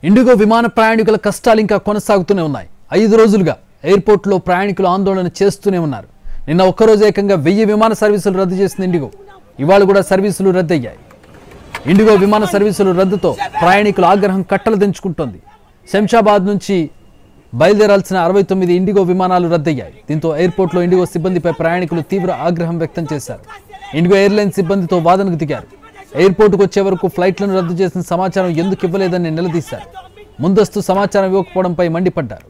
IndiGo విమాన ప్రయాణికుల కష్టాలు ఇంకా కొనసాగుతూనే ఉన్నాయి. 5 రోజులుగా ఎయిర్పోర్ట్లో ప్రయాణికులు ఆందోళన చేస్తూనే ఉన్నారు. నిన్న ఒక్కరోజు ఏకంగా 1000 విమాన సర్వీసులు రద్దు చేసింది ఇండిగో. ఇవాళ కూడా సర్వీసులు రద్దయ్యాయి. ఇండిగో విమాన సర్వీసులు రద్దుతో ప్రయాణికుల ఆగ్రహం కట్టలు దించుకుంటోంది. శంషాబాద్ నుంచి బయలుదేరాల్సిన 69 ఇండిగో విమానాలు రద్దయ్యాయి. దీంతో ఎయిర్పోర్ట్లో ఇండిగో సిబ్బందిపై ప్రయాణికులు తీవ్ర ఆగ్రహం వ్యక్తం చేశారు. ఇండిగో ఎయిర్లైన్స్ సిబ్బందితో వాదనకు దిగారు. ఎయిర్పోర్టుకు వచ్చే వరకు ఫ్లైట్లను రద్దు చేసిన సమాచారం ఎందుకు ఇవ్వలేదని నిలదీశారు. ముందస్తు సమాచారం ఇవ్వకపోవడంపై మండిపడ్డారు.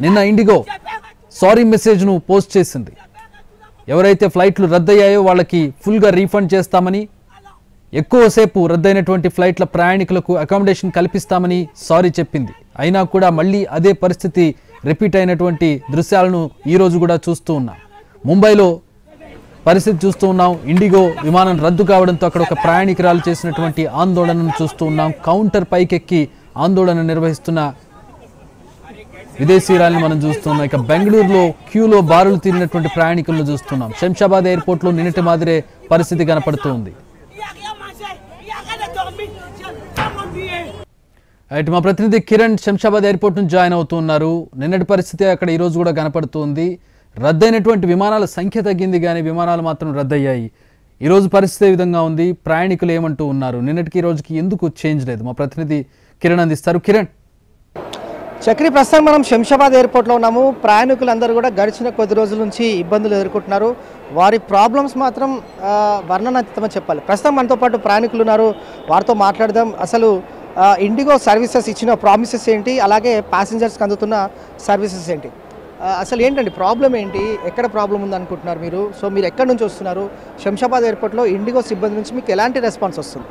నిన్న ఇండిగో సారీ మెసేజ్ను పోస్ట్ చేసింది. ఎవరైతే ఫ్లైట్లు రద్దయ్యాయో వాళ్ళకి ఫుల్గా రీఫండ్ చేస్తామని, ఎక్కువసేపు రద్దయినటువంటి ఫ్లైట్ల ప్రయాణికులకు అకామిడేషన్ కల్పిస్తామని సారీ చెప్పింది. అయినా కూడా మళ్ళీ అదే పరిస్థితి రిపీట్ అయినటువంటి దృశ్యాలను ఈరోజు కూడా చూస్తూ ఉన్నాం. ముంబైలో పరిస్థితి చూస్తూ ఉన్నాం. ఇండిగో విమానం రద్దు కావడంతో అక్కడ ఒక ప్రయాణికురాలు చేసినటువంటి ఆందోళనను చూస్తూ ఉన్నాం. కౌంటర్ పైకెక్కి ఆందోళన నిర్వహిస్తున్న విదేశీయురాలను మనం చూస్తున్నాం. ఇక బెంగళూరులో క్యూలో బారులు తీరినటువంటి ప్రయాణికులను చూస్తున్నాం. శంషాబాద్ ఎయిర్పోర్ట్లో నిన్నటి మాదిరే పరిస్థితి కనపడుతూ ఉంది. అయితే మా ప్రతినిధి కిరణ్ శంషాబాద్ ఎయిర్పోర్ట్ నుంచి జాయిన్ అవుతున్నారు. నిన్నటి పరిస్థితి అక్కడ ఈరోజు కూడా కనపడుతుంది. రద్దయినటువంటి విమానాల సంఖ్య తగ్గింది, కానీ విమానాలు మాత్రం రద్దయ్యాయి. ఈరోజు పరిస్థితి ఏ విధంగా ఉంది? ప్రయాణికులు ఏమంటూ ఉన్నారు? నిన్నటికి ఈ రోజుకి ఎందుకు చేంజ్ లేదు? మా ప్రతినిధి కిరణ్ అందిస్తారు. కిరణ్, చక్రి, ప్రస్తుతం మనం శంషాబాద్ ఎయిర్పోర్ట్లో ఉన్నాము. ప్రయాణికులందరూ కూడా గడిచిన కొద్ది రోజుల నుంచి ఇబ్బందులు ఎదుర్కొంటున్నారు. వారి ప్రాబ్లమ్స్ మాత్రం వర్ణనాతీతమని చెప్పాలి. ప్రస్తుతం మనతో పాటు ప్రయాణికులు ఉన్నారు, వారితో మాట్లాడదాం. అసలు ఇండిగో సర్వీసెస్ ఇచ్చిన ప్రామిసెస్ ఏంటి, అలాగే ప్యాసింజర్స్కి అందుతున్న సర్వీసెస్ ఏంటి, అసలు ఏంటండి ప్రాబ్లం ఏంటి, ఎక్కడ ప్రాబ్లం ఉంది అనుకుంటున్నారు మీరు? సో మీరు ఎక్కడి నుంచి వస్తున్నారు? శంషాబాద్ ఎయిర్పోర్ట్లో ఇండిగో సిబ్బంది నుంచి మీకు ఎలాంటి రెస్పాన్స్ వస్తుంది?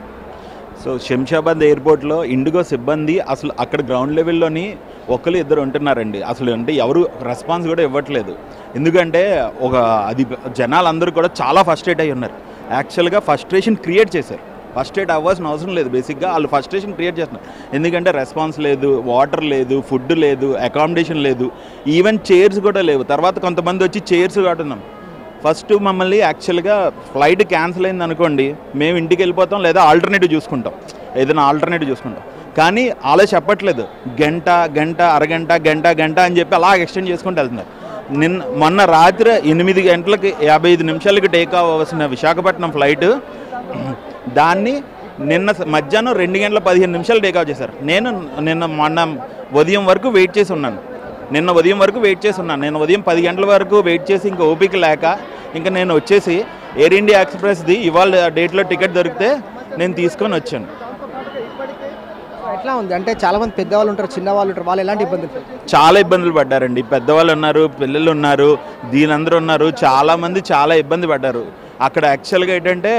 సో శంషాబాద్ ఎయిర్పోర్ట్లో ఇండిగో సిబ్బంది అసలు అక్కడ గ్రౌండ్ లెవెల్లోని ఒకరు ఇద్దరు ఉంటున్నారండి. అసలు అంటే ఎవరు రెస్పాన్స్ కూడా ఇవ్వట్లేదు. ఎందుకంటే అది జనాలందరూ కూడా చాలా ఫస్ట్రేట్ అయి ఉన్నారు. యాక్చువల్గా ఫస్ట్రేషన్ క్రియేట్ చేశారు. ఫస్ట్రేట్ అవ్వాల్సిన అవసరం లేదు. బేసిక్గా వాళ్ళు ఫస్ట్రేషన్ క్రియేట్ చేస్తున్నారు. ఎందుకంటే రెస్పాన్స్ లేదు, వాటర్ లేదు, ఫుడ్ లేదు, అకామిడేషన్ లేదు, ఈవెన్ చైర్స్ కూడా లేవు. తర్వాత కొంతమంది వచ్చి చైర్స్ కడుతున్నాం. ఫస్ట్ మమ్మల్ని యాక్చువల్గా ఫ్లైట్ క్యాన్సిల్ అయింది అనుకోండి, మేము ఇంటికి వెళ్ళిపోతాం, లేదా ఆల్టర్నేటివ్ చూసుకుంటాం, ఏదైనా ఆల్టర్నేటివ్ చూసుకుంటాం. కానీ అలా చెప్పట్లేదు. గంట అరగంట గంట అని చెప్పి అలా ఎక్స్టెండ్ చేసుకుంటూ వెళ్తున్నారు. మొన్న రాత్రి 8 గంటలకి 55 నిమిషాలకి టేక్ అవ్వాల్సిన విశాఖపట్నం ఫ్లైట్ దాన్ని నిన్న మధ్యాహ్నం 2 గంటల 15 నిమిషాలు టేక్ ఆఫ్ చేశారు. మొన్న ఉదయం వరకు వెయిట్ చేసి ఉన్నాను. నిన్న ఉదయం 10 గంటల వరకు వెయిట్ చేసి ఇంకా ఓపిక లేక ఇంకా నేను వచ్చేసి ఎయిర్ ఇండియా ఎక్స్ప్రెస్ది ఇవాళ డేట్లో టికెట్ దొరికితే నేను తీసుకొని వచ్చాను. ఎట్లా ఉంది అంటే చాలామంది పెద్దవాళ్ళు ఉంటారు, చిన్నవాళ్ళు ఉంటారు, వాళ్ళు ఎలాంటి ఇబ్బందులు? చాలా ఇబ్బందులు పడ్డారండి. పెద్దవాళ్ళు ఉన్నారు, పిల్లలు ఉన్నారు, దీనందరూ ఉన్నారు. చాలామంది చాలా ఇబ్బంది పడ్డారు. అక్కడ యాక్చువల్గా ఏంటంటే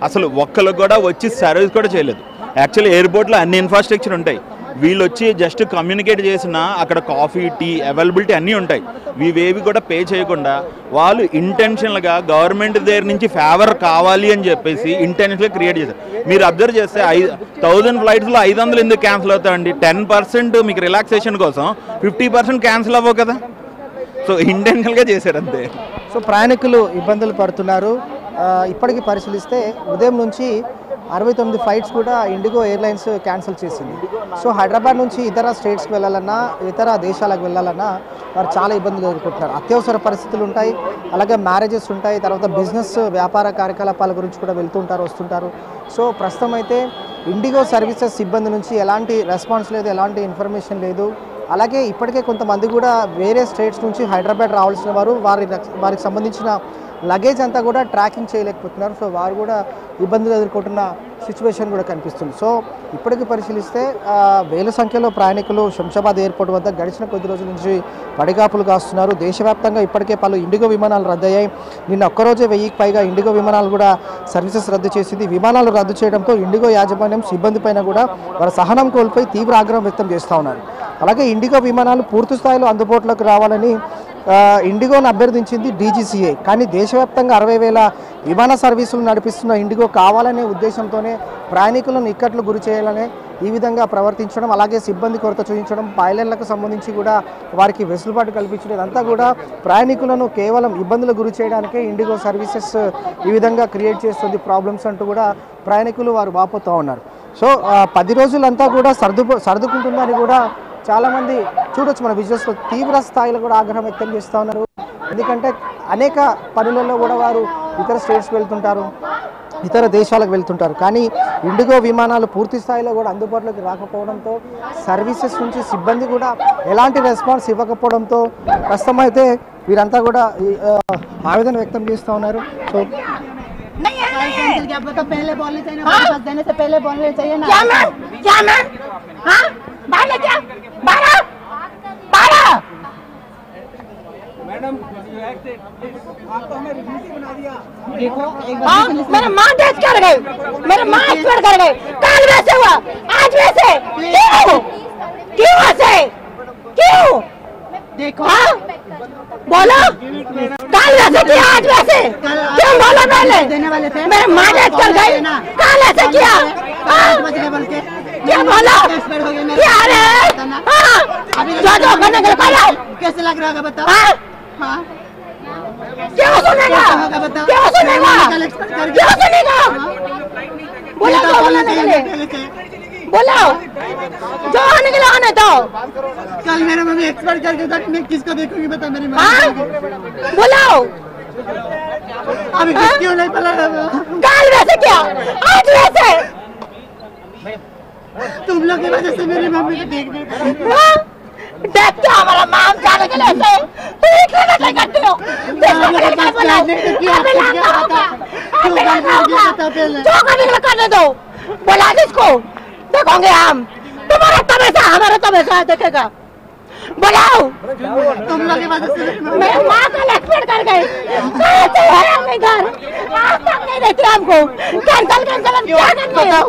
అసలు ఒక్కరికి కూడా వచ్చి సర్వీస్ కూడా చేయలేదు. యాక్చువల్లీ ఎయిర్పోర్ట్లో అన్ని ఇన్ఫ్రాస్ట్రక్చర్ ఉంటాయి. వీళ్ళు వచ్చి జస్ట్ కమ్యూనికేట్ చేసిన అక్కడ కాఫీ, టీ అవైలబిలిటీ అన్నీ ఉంటాయి. ఇవేవి కూడా పే చేయకుండా వాళ్ళు ఇంటెన్షనల్గా గవర్నమెంట్ దగ్గర నుంచి ఫేవర్ కావాలి అని చెప్పేసి ఇంటెన్షన్గా క్రియేట్ చేశారు. మీరు అబ్జర్వ్ చేస్తే 1000 ఫ్లైట్స్లో 500 ఎందుకు క్యాన్సిల్ అవుతాయండి? 10% మీకు రిలాక్సేషన్ కోసం, 50% క్యాన్సిల్ అవ్వవు కదా. సో ఇంటెన్షనల్గా చేశారు అంతే. సో ప్రయాణికులు ఇబ్బందులు పడుతున్నారు. ఇప్పటికీ పరిశీలిస్తే ఉదయం నుంచి 69 ఫ్లైట్స్ కూడా ఇండిగో ఎయిర్లైన్స్ క్యాన్సిల్ చేసింది. సో హైదరాబాద్ నుంచి ఇతర స్టేట్స్కి వెళ్ళాలన్నా, ఇతర దేశాలకు వెళ్ళాలన్నా వారు చాలా ఇబ్బందులు ఎదుర్కొంటున్నారు. అత్యవసర పరిస్థితులు ఉంటాయి, అలాగే మ్యారేజెస్ ఉంటాయి, తర్వాత బిజినెస్ వ్యాపార కార్యకలాపాల గురించి కూడా వెళ్తుంటారు, వస్తుంటారు. సో ప్రస్తుతం అయితే ఇండిగో సర్వీసెస్ సిబ్బంది నుంచి ఎలాంటి రెస్పాన్స్ లేదు, ఎలాంటి ఇన్ఫర్మేషన్ లేదు. అలాగే ఇప్పటికే కొంతమంది కూడా వేరే స్టేట్స్ నుంచి హైదరాబాద్ రావాల్సిన వారు వారికి సంబంధించిన లగేజ్ అంతా కూడా ట్రాకింగ్ చేయలేకపోతున్నారు. సో వారు కూడా ఇబ్బందులు ఎదుర్కొంటున్న సిచ్యువేషన్ కూడా కనిపిస్తుంది. సో ఇప్పటికీ పరిశీలిస్తే వేల సంఖ్యలో ప్రయాణికులు శంషాబాద్ ఎయిర్పోర్ట్ వద్ద గడిచిన కొద్ది రోజుల నుంచి పడిగాపులు కాస్తున్నారు. దేశవ్యాప్తంగా ఇప్పటికే పలు ఇండిగో విమానాలు రద్దయ్యాయి. నిన్న ఒక్కరోజే 1000కి పైగా ఇండిగో విమానాలు కూడా సర్వీసెస్ రద్దు చేసింది. విమానాలు రద్దు చేయడంతో ఇండిగో యాజమాన్యం సిబ్బంది పైన కూడా వారి సహనం కోల్పోయి తీవ్ర ఆగ్రహం వ్యక్తం చేస్తూ ఉన్నారు. అలాగే ఇండిగో విమానాలు పూర్తి స్థాయిలో అందుబాటులోకి రావాలని ఇండిగోను అభ్యర్థించింది DGCA. కానీ దేశవ్యాప్తంగా 60,000 విమాన సర్వీసులు నడిపిస్తున్న ఇండిగో కావాలనే ఉద్దేశంతోనే ప్రయాణికులను ఇక్కట్లు గురి చేయాలనే ఈ విధంగా ప్రవర్తించడం, అలాగే సిబ్బంది కొరత చూపించడం, పైలట్లకు సంబంధించి కూడా వారికి వెసులుబాటు కల్పించడం, ఇదంతా కూడా ప్రయాణికులను కేవలం ఇబ్బందులకు గురి చేయడానికే ఇండిగో సర్వీసెస్ ఈ విధంగా క్రియేట్ చేస్తుంది ప్రాబ్లమ్స్ అంటూ కూడా ప్రయాణికులు వారు వాపోతూ ఉన్నారు. సో 10 రోజులంతా కూడా సర్దుకుంటుందని కూడా చాలామంది చూడొచ్చు మన విజువల్స్లో. తీవ్ర స్థాయిలో కూడా ఆగ్రహం వ్యక్తం చేస్తూ ఉన్నారు. ఎందుకంటే అనేక పనులలో కూడా వారు ఇతర స్టేట్స్కి వెళ్తుంటారు, ఇతర దేశాలకు వెళ్తుంటారు. కానీ ఇండిగో విమానాలు పూర్తి స్థాయిలో కూడా అందుబాటులోకి రాకపోవడంతో, సర్వీసెస్ నుంచి సిబ్బంది కూడా ఎలాంటి రెస్పాన్స్ ఇవ్వకపోవడంతో ప్రస్తుతం అయితే వీరంతా కూడా ఆవేదన వ్యక్తం చేస్తూ ఉన్నారు. సో पहले बोलने चाहिए, बस देने से पहले बोलने चाहिए ना। क्या मैम हाँ बारह क्या 12 मैडम देखो मेरा माँ डेथ कर गई, मेरा माँ एक्सपायर कर गई। कल वैसे हुआ, आज वैसे क्यों वैसे क्यों? देखो बोलो, कल वैसे किया आज वैसे क्यों? बोलो पहले, मेरे माँ डेथ कर गई, कल ऐसे किया क्या? बोलो क्या रे? जो करने के लिए कैसे लग रहा है बताओ? क्यों सुनेगा? क्यों सुनेगा? क्यों सुनेगा? बोलो तो बोलो जो आने के लिए आने दो। कल मेरा मम्मी एक्सपायर करके था, मैं किसको देखूंगी बता? मेरी मम्मी बोलो अभी क्यों नहीं बोला? कल वैसे क्या आज वैसे? तुम लोग की वजह से मेरी मम्मी को देख देख तो हमारा माम जाने के लिए ऐसे तुम इतना नशा करते हो। जो करने के लिए करने दो, बोला जिसको देखोगे हम, तुम्हारा तमाशा हमारा तमाशा देखेगा। बुलाओ तुम लोग की वजह से मेरी माँ का एक्सपायर कर गए। कैसे है हमें घर आज तक नहीं देते हमको। कैंसिल कैंसिल हम क्या करते हो?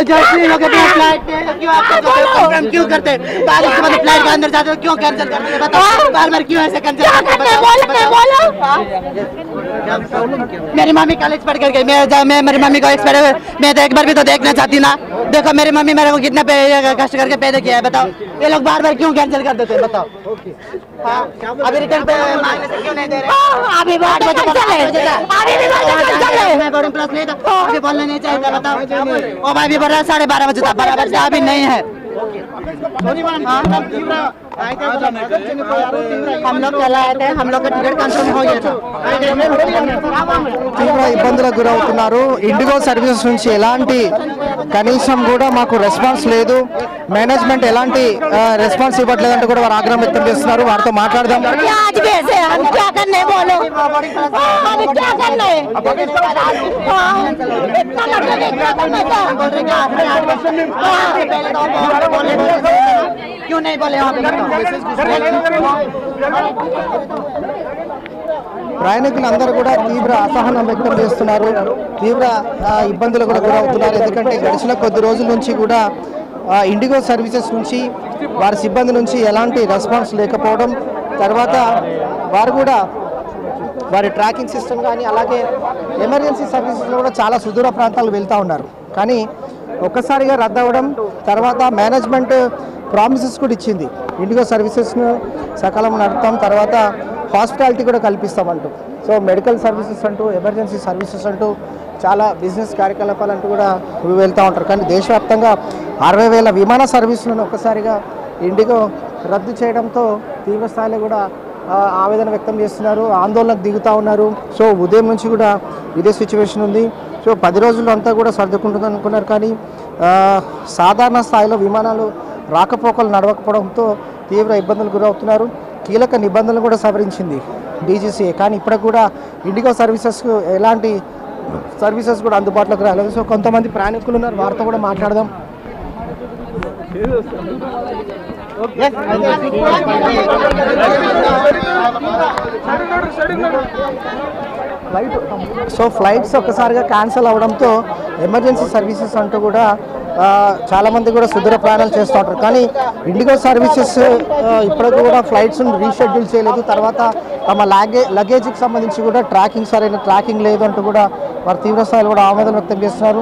जैसे लोग अपना फ्लाइट क्यों आपको प्रोग्राम क्यों करते? बाहर के बाद फ्लाइट के अंदर जाते हो क्यों कैंसिल करते हैं बताओ? बार-बार क्यों ऐसे कैंसिल करते हैं? बोलो मेरी मम्मी कल एक्सपायर कर गई। मैं मेरी मम्मी को एक्सपायर मैं तो एक बार भी तो देखना चाहती ना। देखो मेरी मम्मी मेरे को कितना कष्ट करके पैदा किया है बताओ। ये लोग बार-बार क्यों कैंसिल कर देते हैं बताओ? हाँ अभी रिटर्न पे मांगने से क्यों नहीं दे रहे? अभी बात बता अभी भी बात चले मैं बोर्डिंग पास नहीं था, अभी बोलना नहीं चाहिए बताओ। ओ भाई भी बोल रहा 12:30 बजे था, 12 बजे अभी नहीं है। हम लोग चला आए थे, हम लोग का टिकट कंफर्म हो गया था। తీవ్ర ఇబ్బందులకు గురవుతున్నారు. ఇండిగో సర్వీసెస్ నుంచి ఎలాంటి కనీసం కూడా మాకు రెస్పాన్స్ లేదు, మేనేజ్మెంట్ ఎలాంటి రెస్పాన్స్ ఇవ్వట్లేదంటే కూడా వారు ఆగ్రహం వ్యక్తం చేస్తున్నారు. వారితో మాట్లాడదాం. क्यों नहीं बोले? ప్రయాణికులందరూ కూడా తీవ్ర అసహనం వ్యక్తం చేస్తున్నారు, తీవ్ర ఇబ్బందులు కూడా గురవుతున్నారు. ఎందుకంటే గడిచిన కొద్ది రోజుల నుంచి కూడా ఇండిగో సర్వీసెస్ నుంచి వారి సిబ్బంది నుంచి ఎలాంటి రెస్పాన్స్ లేకపోవడం, తర్వాత వారు కూడా వారి ట్రాకింగ్ సిస్టమ్ కానీ అలాగే ఎమర్జెన్సీ సర్వీసెస్లో కూడా చాలా సుదూర ప్రాంతాలు వెళ్తూ ఉన్నారు. కానీ ఒక్కసారిగా రద్దు అవ్వడం, తర్వాత మేనేజ్మెంట్ ప్రామిసెస్ కూడా ఇచ్చింది ఇండిగో సర్వీసెస్ను సకాలంలో నడుపుతాం, తర్వాత హాస్పిటాలిటీ కూడా కల్పిస్తామంటూ. సో మెడికల్ సర్వీసెస్ అంటూ, ఎమర్జెన్సీ సర్వీసెస్ అంటూ చాలా బిజినెస్ కార్యకలాపాలు అంటూ కూడా వెళ్తూ ఉంటారు. కానీ దేశవ్యాప్తంగా 60,000 విమాన సర్వీసులను ఒక్కసారిగా ఇండిగో రద్దు చేయడంతో తీవ్ర స్థాయిలో కూడా ఆవేదన వ్యక్తం చేస్తున్నారు, ఆందోళనకు దిగుతూ ఉన్నారు. సో ఉదయం నుంచి కూడా ఇదే సిచ్యువేషన్ ఉంది. సో 10 రోజుల్లో అంతా కూడా సర్దుకుంటుంది అనుకున్నారు, కానీ సాధారణ స్థాయిలో విమానాలు రాకపోకలు నడవకపోవడంతో తీవ్ర ఇబ్బందులు గురవుతున్నారు. కీలక నిబంధనలు కూడా సవరించింది డీజీసీఏ, కానీ ఇప్పటికి కూడా ఇండిగో సర్వీసెస్కు ఎలాంటి సర్వీసెస్ కూడా అందుబాటులోకి రాలేదు. సో కొంతమంది ప్రయాణికులు ఉన్నారు, వారితో కూడా మాట్లాడదాం. సో ఫ్లైట్స్ ఒక్కసారిగా క్యాన్సిల్ అవడంతో ఎమర్జెన్సీ సర్వీసెస్ అంటూ కూడా చాలామంది కూడా సుదూర ప్రయాణాలు చేస్తూ ఉంటారు. కానీ ఇండిగో సర్వీసెస్ ఇప్పటికి కూడా ఫ్లైట్స్ను రీషెడ్యూల్ చేయలేదు. తర్వాత తమ లగేజ్కి సంబంధించి కూడా సరైన ట్రాకింగ్ లేదు అంటూ కూడా వారు తీవ్రస్థాయిలో కూడా ఆవేదన వ్యక్తం చేస్తున్నారు.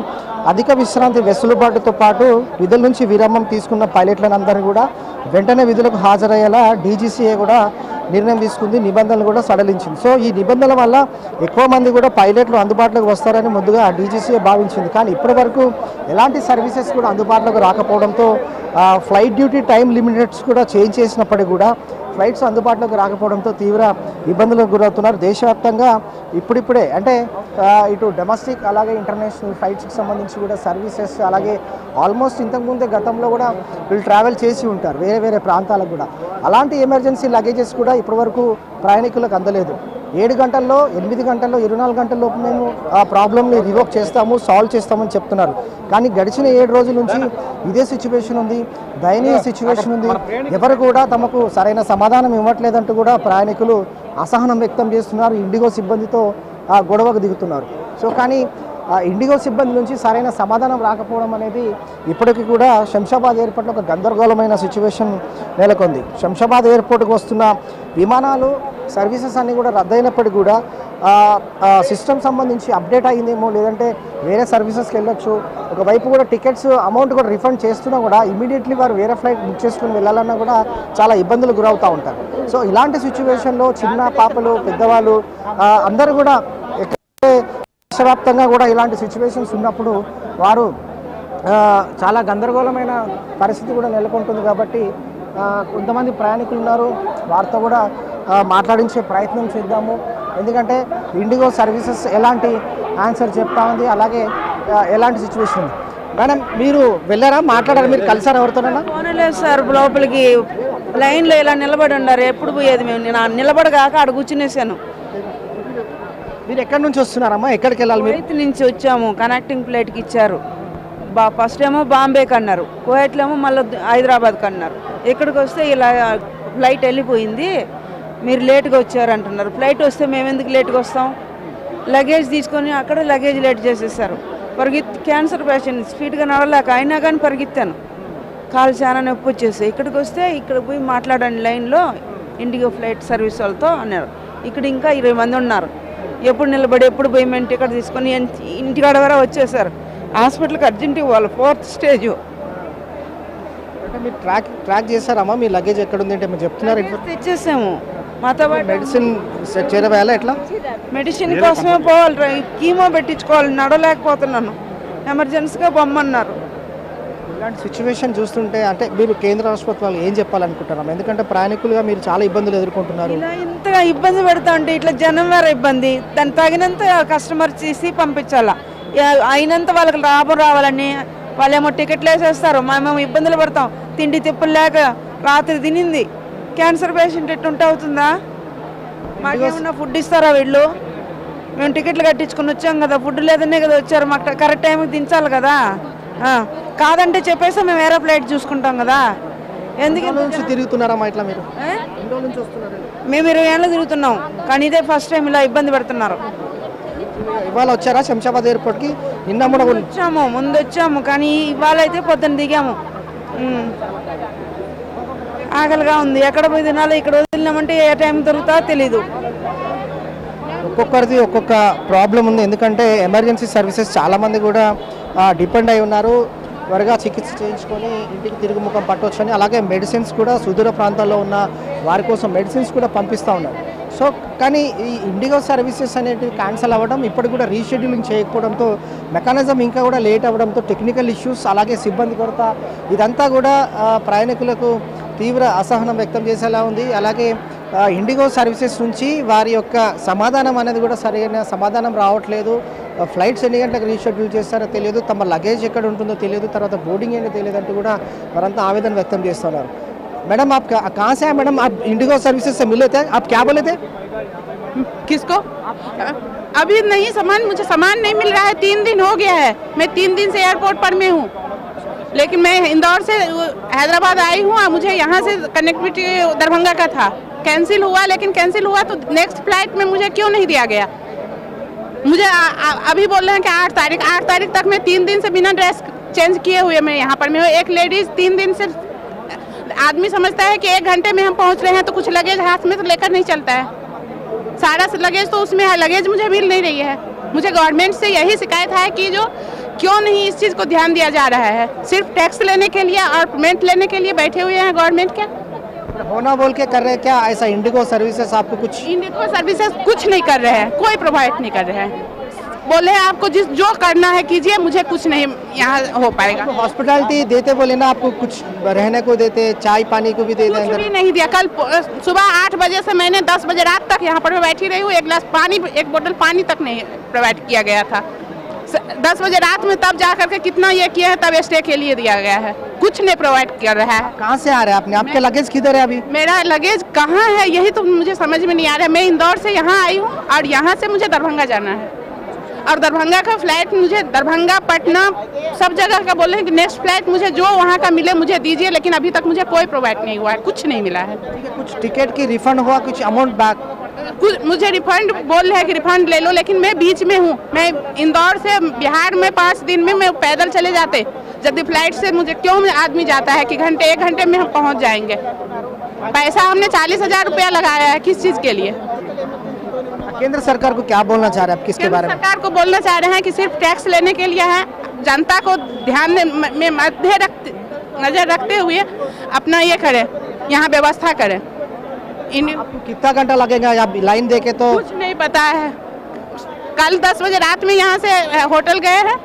అధిక విశ్రాంతి వెసులుబాటుతో పాటు విధుల నుంచి విరామం తీసుకున్న పైలట్లను అందరూ కూడా వెంటనే విధులకు హాజరయ్యేలా డీజీసీఏ కూడా నిర్ణయం తీసుకుంది, నిబంధనలు కూడా సడలించింది. సో ఈ నిబంధనల వల్ల ఎక్కువ మంది కూడా పైలట్లు అందుబాటులోకి వస్తారని ముందుగా డీజీసీఏ భావించింది. కానీ ఇప్పటి వరకు ఎలాంటి సర్వీసెస్ కూడా అందుబాటులోకి రాకపోవడంతో ఫ్లైట్ డ్యూటీ టైం లిమిటెడ్స్ కూడా చేంజ్ చేసినప్పటికీ కూడా ఫ్లైట్స్ అందుబాటులోకి రాకపోవడంతో తీవ్ర ఇబ్బందులకు గురవుతున్నారు. దేశవ్యాప్తంగా ఇప్పుడిప్పుడే అంటే ఇటు డొమెస్టిక్ అలాగే ఇంటర్నేషనల్ ఫ్లైట్స్కి సంబంధించి కూడా సర్వీసెస్ అలాగే ఆల్మోస్ట్ ఇంతకుముందే గతంలో కూడా వీళ్ళు ట్రావెల్ చేసి ఉంటారు వేరే వేరే ప్రాంతాలకు కూడా. అలాంటి ఎమర్జెన్సీ లగేజెస్ కూడా ఇప్పటివరకు ప్రయాణికులకు అందలేదు. 7 గంటల్లో 8 గంటల్లో 24 గంటల లోపు మేము ఆ ప్రాబ్లమ్ని రివోక్ చేస్తాము, సాల్వ్ చేస్తామని చెప్తున్నారు. కానీ గడిచిన 7 రోజుల నుంచి ఇదే సిచ్యువేషన్ ఉంది, దయనీయ సిచ్యువేషన్ ఉంది. ఎవరు కూడా తమకు సరైన సమాధానం ఇవ్వట్లేదంటూ కూడా ప్రయాణికులు అసహనం వ్యక్తం చేస్తున్నారు. ఇండిగో సిబ్బందితో గొడవకు దిగుతున్నారు. సో కానీ ఇండిగో సిబ్బంది నుంచి సరైన సమాధానం రాకపోవడం అనేది ఇప్పటికీ కూడా శంషాబాద్ ఎయిర్పోర్ట్లో ఒక గందరగోళమైన సిచ్యువేషన్ నెలకొంది. శంషాబాద్ ఎయిర్పోర్ట్కి వస్తున్న విమానాలు సర్వీసెస్ అన్నీ కూడా రద్దయినప్పటికీ కూడా సిస్టమ్ సంబంధించి అప్డేట్ అయ్యిందేమో, లేదంటే వేరే సర్వీసెస్కి వెళ్ళొచ్చు. ఒకవైపు కూడా టికెట్స్ అమౌంట్ కూడా రిఫండ్ చేస్తున్నా కూడా ఇమీడియట్లీ వారు వేరే ఫ్లైట్ బుక్ చేసుకుని వెళ్ళాలన్నా కూడా చాలా ఇబ్బందులు గురవుతూ ఉంటారు. సో ఇలాంటి సిచ్యువేషన్లో చిన్న పాపలు పెద్దవాళ్ళు అందరూ కూడా దేశవ్యాప్తంగా కూడా ఇలాంటి సిచ్యువేషన్స్ ఉన్నప్పుడు వారు చాలా గందరగోళమైన పరిస్థితి కూడా నెలకొంటుంది. కాబట్టి కొంతమంది ప్రయాణికులు ఉన్నారు, వారితో కూడా మాట్లాడించే ప్రయత్నం చేద్దాము. ఎందుకంటే ఇండిగో సర్వీసెస్ ఎలాంటి ఆన్సర్ చెప్తా ఉంది, అలాగే ఎలాంటి సిచ్యువేషన్ ఉంది. మేడం మీరు వెళ్ళారా, మాట్లాడారా, మీరు కలిసారా ఎవరితోనైనా? లేదు సార్, లోపలికి లైన్లో ఇలా నిలబడి ఉన్నారు. ఎప్పుడు పోయేది మేము, నేను నిలబడగాక అక్కడ కూర్చునేసాను. మీరు ఎక్కడి నుంచి వస్తున్నారమ్మా, ఎక్కడికి వెళ్ళాలి? కువైట్ నుంచి వచ్చాము, కనెక్టింగ్ ఫ్లైట్కి ఇచ్చారు. ఫస్ట్ ఏమో బాంబేకి అన్నారు, కువైట్లో ఏమో మళ్ళీ హైదరాబాద్కి అన్నారు. ఇక్కడికి వస్తే ఇలా ఫ్లైట్ వెళ్ళిపోయింది, మీరు లేట్గా వచ్చారంటున్నారు. ఫ్లైట్ వస్తే మేము ఎందుకు లేట్గా వస్తాం? లగేజ్ తీసుకొని అక్కడ లగేజ్ లేట్ చేసేసారు. క్యాన్సర్ పేషెంట్ స్పీడ్గా నడవలేక అయినా కానీ పరిగెత్తాను, కాలు చాలా నొప్పి వచ్చేసి. ఇక్కడికి వస్తే ఇక్కడ పోయి మాట్లాడండి లైన్లో ఇండిగో ఫ్లైట్ సర్వీస్ వాళ్ళతో అన్నారు. ఇక్కడ ఇంకా 20 మంది ఉన్నారు. ఎప్పుడు నిలబడి ఎప్పుడు పోయి మేము టికెట్ తీసుకొని ఇంటికాడ వరకు వచ్చేసారు. హాస్పిటల్కి అర్జెంటుగా వాళ్ళు 4th స్టేజ్. అంటే మీరు ట్రాక్ చేశారమ్మా, మీ లగేజ్ ఎక్కడ ఉంది అంటే మీరు చెప్తున్నారు? తెచ్చేసాము. మాతో మెడిసిన్ చేరవేయాలా ఎట్లా? మెడిసిన్ కోసమే పోవాలి, కీమో పెట్టించుకోవాలి, నడవలేకపోతున్నాను, ఎమర్జెన్సీగా పొమ్మన్నారు. ఇలాంటి సిచ్యువేషన్ చూస్తుంటే అంటే మీరు కేంద్ర రాష్ట్ర వాళ్ళు ఏం చెప్పాలనుకుంటున్నాం? ఎందుకంటే ప్రయాణికులుగా మీరు చాలా ఇబ్బందులు ఎదుర్కొంటున్నారు. ఇలా ఇంతగా ఇబ్బంది పెడతా ఉంటే ఇట్లా జనం వేరే ఇబ్బంది, దాన్ని తగినంత కస్టమర్ చేసి పంపించాలా. అయినంత వాళ్ళకి లాభం రావాలని వాళ్ళేమో టికెట్లు వేసేస్తారు, మేమేమో ఇబ్బందులు పడతాం. తిండి తిప్పులు లేక రాత్రి తినింది. క్యాన్సర్ పేషెంట్ ఎట్టుంటే అవుతుందా? మాకేమన్నా ఫుడ్ ఇస్తారా వీళ్ళు? మేము టికెట్లు కట్టించుకుని వచ్చాం కదా, ఫుడ్ లేదనే కదా వచ్చారు, మాకు కరెక్ట్ టైంకి దించాలి కదా. కాదంటే చెప్పేసి మేము వేరే ఫ్లైట్ చూసుకుంటాం కదా. ఎందుకు తిరుగుతున్నారమ్మా ఇట్లా? మీరు మేము 20 ఏళ్ళు తిరుగుతున్నాం, కానీ ఇదే ఫస్ట్ టైం ఇలా ఇబ్బంది పెడుతున్నారు. ఇవాళ వచ్చారా శంషాబాద్ ఎయిర్పోర్ట్కి? నిన్న కూడా వచ్చాము, ముందు వచ్చాము, కానీ ఇవాళ అయితే పొద్దున్న దిగాము. ఆకలిగా ఉంది, ఎక్కడ పోయి తినాలో. ఇక్కడ వదిలినామంటే ఏ టైం దొరుకుతుందో తెలీదు. ఒక్కొక్కరిది ఒక్కొక్క ప్రాబ్లం ఉంది. ఎందుకంటే ఎమర్జెన్సీ సర్వీసెస్ చాలామంది కూడా డిపెండ్ అయి ఉన్నారు. త్వరగా చికిత్స చేయించుకొని ఇంటికి తిరుగు ముఖం పట్టవచ్చని, అలాగే మెడిసిన్స్ కూడా సుదూర ప్రాంతాల్లో ఉన్న వారి కోసం మెడిసిన్స్ కూడా పంపిస్తూ ఉన్నారు. సో కానీ ఈ ఇండిగో సర్వీసెస్ అనేటివి క్యాన్సిల్ అవ్వడం, ఇప్పటికి కూడా రీషెడ్యూలింగ్ చేయకపోవడంతో మెకానిజం ఇంకా కూడా లేట్ అవ్వడంతో టెక్నికల్ ఇష్యూస్, అలాగే సిబ్బంది కొరత, ఇదంతా కూడా ప్రయాణికులకు తీవ్ర అసహనం వ్యక్తం చేసేలా ఉంది. అలాగే ఇండిగో సర్వీసెస్ నుంచి వారి యొక్క సమాధానం అనేది కూడా సరైన సమాధానం రావట్లేదు. ఫ్లైట్స్ ఎన్ని గంటలకు రీషెడ్యూల్ చేస్తారో తెలియదు, తమ లగేజ్ ఎక్కడ ఉంటుందో తెలియదు, తర్వాత బోర్డింగ్ ఏంటో తెలియదు అంటూ కూడా వారంతా ఆవేదన వ్యక్తం చేస్తున్నారు. मैडम आप कहाँ से हैं मैडम? आप इंडिगो सर्विसेज से मिले थे, आप क्या बोले थे? किसको? अभी नहीं, मुझे सामान नहीं मिल रहा है। 3 दिन हो गया है, मैं 3 दिन से एयरपोर्ट पर में हूँ, लेकिन मैं इंदौर से हैदराबाद आई हूँ। मुझे यहाँ से कनेक्टिविटी दरभंगा का था, कैंसिल हुआ, लेकिन कैंसिल हुआ तो नेक्स्ट फ्लाइट में मुझे क्यों नहीं दिया गया? मुझे अभी बोल रहे हैं कि 8 तारीख तक मैं 3 दिन से बिना ड्रेस चेंज किए हुए मैं यहाँ पर में हूँ। एक लेडीज 3 दिन से, आदमी समझता है कि 1 घंटे में हम पहुँच रहे हैं तो कुछ लगेज हाथ में तो लेकर नहीं चलता है। सारा लगेज तो उसमें है, लगेज मुझे मिल नहीं रही है। मुझे गवर्नमेंट से यही शिकायत है कि जो क्यों नहीं इस चीज़ को ध्यान दिया जा रहा है। सिर्फ टैक्स लेने के लिए और पेमेंट लेने के लिए बैठे हुए हैं गवर्नमेंट के। होना बोल के कर रहे हैं क्या? ऐसा इंडिगो सर्विसेज आपको कुछ इंडिगो सर्विसेज कुछ नहीं कर रहे हैं, कोई प्रोवाइड नहीं कर रहे हैं। बोले आपको जो करना है कीजिए, मुझे कुछ नहीं यहाँ हो पाएगा। हॉस्पिटैलिटी देते बोले ना, आपको कुछ रहने को देते, चाय पानी को भी देते कुछ अंदर? भी नहीं दिया। कल सुबह 8 बजे से मैंने 10 बजे रात तक यहाँ पर मैं बैठी रही हूँ, एक गिलास पानी, एक बोतल पानी तक नहीं प्रोवाइड किया गया था। 10 बजे रात में तब जा करके कितना ये किया है, तब स्टे के लिए दिया गया है, कुछ नहीं प्रोवाइड कर रहा है। कहाँ से आ रहे हैं आपने? आपके लगेज किधर है अभी? मेरा लगेज कहाँ है यही तो मुझे समझ में नहीं आ रहा है। मैं इंदौर से यहाँ आई हूँ और यहाँ से मुझे दरभंगा जाना है, और दरभंगा का फ्लाइट मुझे दरभंगा पटना सब जगह का बोल रहे हैं कि नेक्स्ट फ्लाइट मुझे जो वहाँ का मिले मुझे दीजिए, लेकिन अभी तक मुझे कोई प्रोवाइड नहीं हुआ है, कुछ नहीं मिला है। कुछ टिकट की रिफंड हुआ, कुछ अमाउंट बैक? कुछ मुझे रिफंड बोल रहे हैं कि रिफंड ले लो, लेकिन मैं बीच में हूँ। मैं इंदौर से बिहार में 5 दिन में मैं पैदल चले जाते, जब फ्लाइट से मुझे क्यों आदमी जाता है कि 1 घंटे में हम पहुँच जाएंगे। पैसा हमने 40,000 रुपया लगाया है, किस चीज़ के लिए? केंद्र सरकार को क्या बोलना चाह रहे हैं आप, किसके बारे में? सरकार को बोलना चाह रहे हैं कि सिर्फ टैक्स लेने के लिए है, जनता को ध्यान में नजर रखते हुए अपना ये करें, यहाँ व्यवस्था करें। आपको कितना घंटा लगेगा आप लाइन देके? तो कुछ नहीं पता है। कल 10 बजे रात में यहाँ से होटल गए हैं,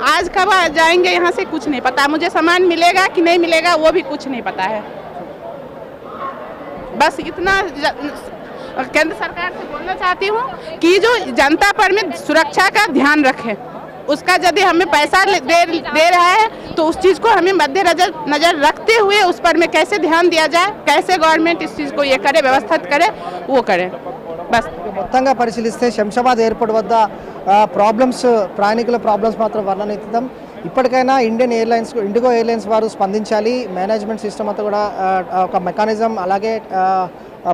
आज कब जाएंगे यहाँ से कुछ नहीं पता। मुझे सामान मिलेगा कि नहीं मिलेगा वो भी कुछ नहीं पता है। बस इतना केंद्र सरकार से बोलना चाहती हूँ कि जो जनता पर में सुरक्षा का ध्यान रखें, उसका यदि हमें पैसा दे रहा है तो उस चीज़ को हमें मद्देनजर रखते हुए उस पर में कैसे ध्यान दिया जाए, कैसे गवर्नमेंट इस चीज़ को ये करे, व्यवस्थित करे, वो करे। बस మొత్తంగా పరిశీలిస్తే శంషాబాద్ ఎయిర్పోర్ట్ వద్ద ప్రాబ్లమ్స్, ప్రయాణికుల ప్రాబ్లమ్స్ మాత్రం వర్ణనితం. ఇప్పటికైనా ఇండియన్ ఎయిర్లైన్స్, ఇండిగో ఎయిర్లైన్స్ వారు స్పందించాలి. మేనేజ్మెంట్ సిస్టమ్ అంతా కూడా ఒక మెకానిజం, అలాగే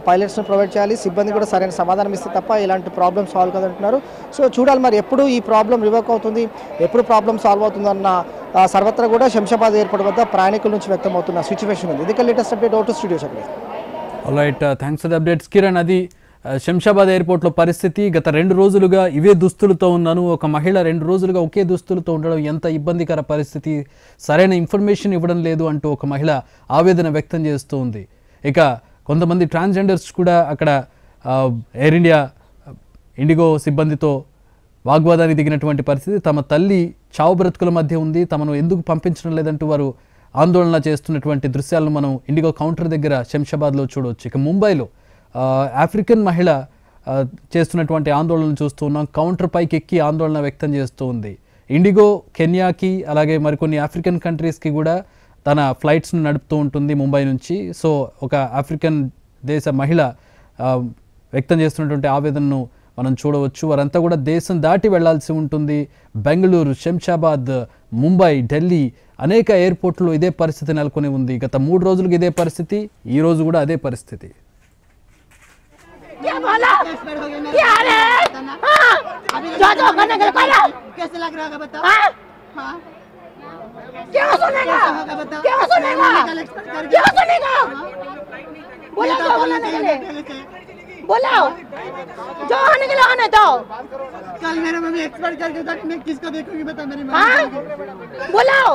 పైలట్స్ను ప్రొవైడ్ చేయాలి. సిబ్బంది కూడా సరైన సమాధానం ఇస్తే తప్ప ఇలాంటి ప్రాబ్లమ్ సాల్వ్ కాదంటున్నారు. సో చూడాలి మరి ఎప్పుడు ఈ ప్రాబ్లం రివర్క్ అవుతుంది, ఎప్పుడు ప్రాబ్లం సాల్వ్ అవుతుందన్న సర్వత్రా కూడా శంషాబాద్ ఎయిర్పోర్ట్ వద్ద ప్రయాణికుల నుంచి వ్యక్తమవుతున్న సిచ్యువేషన్ ఉంది. ఇది లేటెస్ట్ అప్డేట్. ఓటు స్టూడియో చెప్పండి. Alright, thanks for the updates Kiran. అది శంషాబాద్ ఎయిర్పోర్ట్లో పరిస్థితి. గత 2 రోజులుగా ఇవే దుస్తులతో ఉన్నాను. ఒక మహిళ 2 రోజులుగా ఒకే దుస్తులతో ఉండడం ఎంత ఇబ్బందికర పరిస్థితి, సరైన ఇన్ఫర్మేషన్ ఇవ్వడం లేదు అంటూ ఒక మహిళ ఆవేదన వ్యక్తం చేస్తూ ఉంది. ఇక కొంతమంది ట్రాన్స్జెండర్స్ కూడా అక్కడ ఎయిర్ ఇండియా ఇండిగో సిబ్బందితో వాగ్వాదానికి దిగినటువంటి పరిస్థితి. తమ తల్లి చావు బ్రతుకుల మధ్య ఉంది, తమను ఎందుకు పంపించడం లేదంటూ వారు ఆందోళన చేస్తున్నటువంటి దృశ్యాలను మనం ఇండిగో కౌంటర్ దగ్గర శంషాబాద్లో చూడవచ్చు. ఇక ముంబైలో ఆఫ్రికన్ మహిళ చేస్తున్నటువంటి ఆందోళనను చూస్తూ ఉన్నాం. కౌంటర్ పైకి ఎక్కి ఆందోళన వ్యక్తం చేస్తూ ఉంది. ఇండిగో కెన్యాకి అలాగే మరికొన్ని ఆఫ్రికన్ కంట్రీస్కి కూడా తన ఫ్లైట్స్ను నడుపుతూ ఉంటుంది ముంబై నుంచి. సో ఒక ఆఫ్రికన్ దేశ మహిళ వ్యక్తం చేస్తున్నటువంటి ఆవేదనను మనం చూడవచ్చు. వారంతా కూడా దేశం దాటి వెళ్లాల్సి ఉంటుంది. బెంగళూరు, శంషాబాద్, ముంబై, ఢిల్లీ అనేక ఎయిర్పోర్ట్లో ఇదే పరిస్థితి నెలకొని ఉంది. గత 3 రోజులుగా ఇదే పరిస్థితి, ఈ రోజు కూడా అదే పరిస్థితి. क्या बोला? क्या रे? हाँ? जो करने के लिए करा? कैसे लग रहा है बताओ? हाँ? क्यों सुनेगा? क्यों सुनेगा? क्यों सुनेगा? बोला जो बोलने के लिए, बोलाओ जो आने के लिए आने दो. कल मेरे मम्मी एक्सपर्ट करके मैं किसको देखूंगी बता मेरी हाँ? मम्मी. बोलाओ.